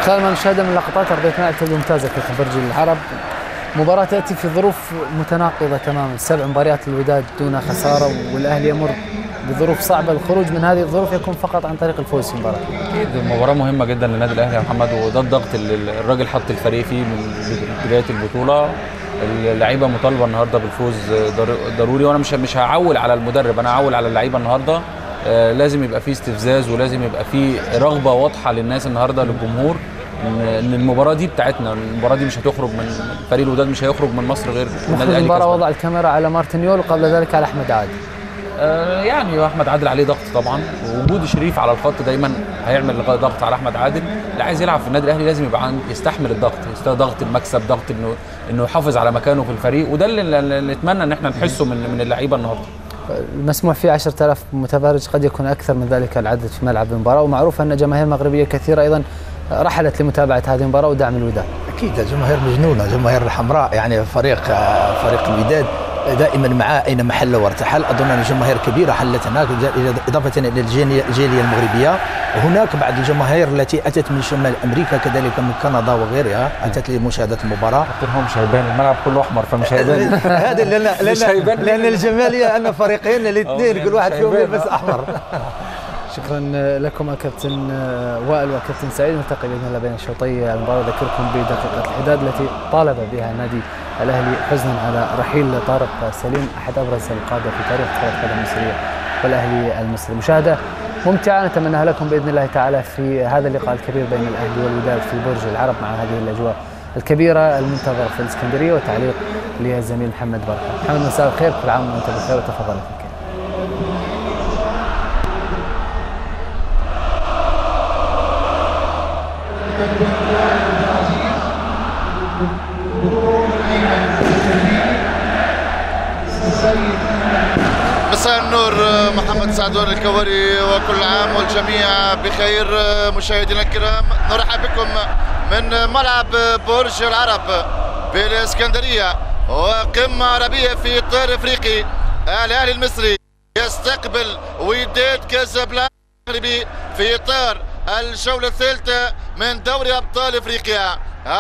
خلال ما نشاهد من لقطات أرضية ملعب تبدو ممتازة في برج العرب. مباراة تأتي في ظروف متناقضة تماما، 7 مباريات للوداد دون خسارة، والأهلي يمر بظروف صعبة. الخروج من هذه الظروف يكون فقط عن طريق الفوز في المباراة. أكيد مباراة مهمة جدا للنادي الأهلي يا محمد، وده الضغط اللي الراجل حط الفريق فيه من بداية البطولة. اللعيبة مطالبة النهارده بالفوز ضروري، وأنا مش هعول على المدرب، أنا هعول على اللعيبة النهارده. لازم يبقى فيه استفزاز، ولازم يبقى فيه رغبة واضحة للناس النهارده، للجمهور، ان المباراه دي بتاعتنا. المباراه دي مش هتخرج من فريق الوداد، مش هيخرج من مصر غير النادي الاهلي. المباراه وضع الكاميرا على مارتينيول وقبل ذلك على احمد عادل. يعني احمد عادل عليه ضغط طبعا، ووجود شريف على الخط دايما هيعمل ضغط على احمد عادل. اللي عايز يلعب في النادي الاهلي لازم يبقى يستحمل الضغط، ضغط المكسب، ضغط انه يحافظ على مكانه في الفريق، وده اللي نتمنى ان احنا نحسه من اللعيبه النهارده. المسموح فيه 10,000 متفرج، قد يكون اكثر من ذلك العدد في ملعب المباراه، ومعروف ان جماهير مغربيه كثيره ايضا رحلت لمتابعه هذه المباراه ودعم الوداد. اكيد جماهير مجنونه، جماهير الحمراء، يعني فريق الوداد دائما معاه اينما حل وارتحل. اظن ان جماهير كبيره حلت هناك، اضافه الى الجاليه المغربيه. هناك بعض الجماهير التي اتت من شمال امريكا، كذلك من كندا وغيرها، اتت لمشاهده المباراه. مش هيبان الملعب كله احمر، فمش هيبان. هذا لان الجماليه ان فريقين الاثنين كل واحد فيهم يلبس احمر. شكرا لكم كابتن وائل وكابتن سعيد. نلتقي باذن الله بين شوطي المباراه. اذكركم بدقيقه الحداد التي طالب بها النادي الاهلي حزنا على رحيل طارق سليم، احد ابرز القاده في تاريخ كره القدم المصريه والاهلي المصري. مشاهده ممتعه نتمناها لكم باذن الله تعالى في هذا اللقاء الكبير بين الاهلي والوداد في برج العرب، مع هذه الاجواء الكبيره المنتظره في الاسكندريه. وتعليق للزميل محمد بركه. محمد مساء الخير، كل عام وانت بخير، وتفضل. مساء النور محمد سعدون الكوري، وكل عام والجميع بخير. مشاهدينا الكرام، نرحب بكم من ملعب برج العرب بالاسكندريه، وقمه عربيه في اطار افريقي. الاهلي المصري يستقبل وداد كازابلانكا المغربي في اطار الجوله الثالثه من دوري ابطال افريقيا.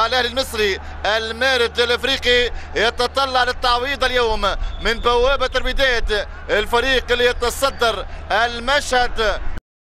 الاهلي المصري المارد الافريقي يتطلع للتعويض اليوم من بوابه الوداد، الفريق اللي يتصدر المشهد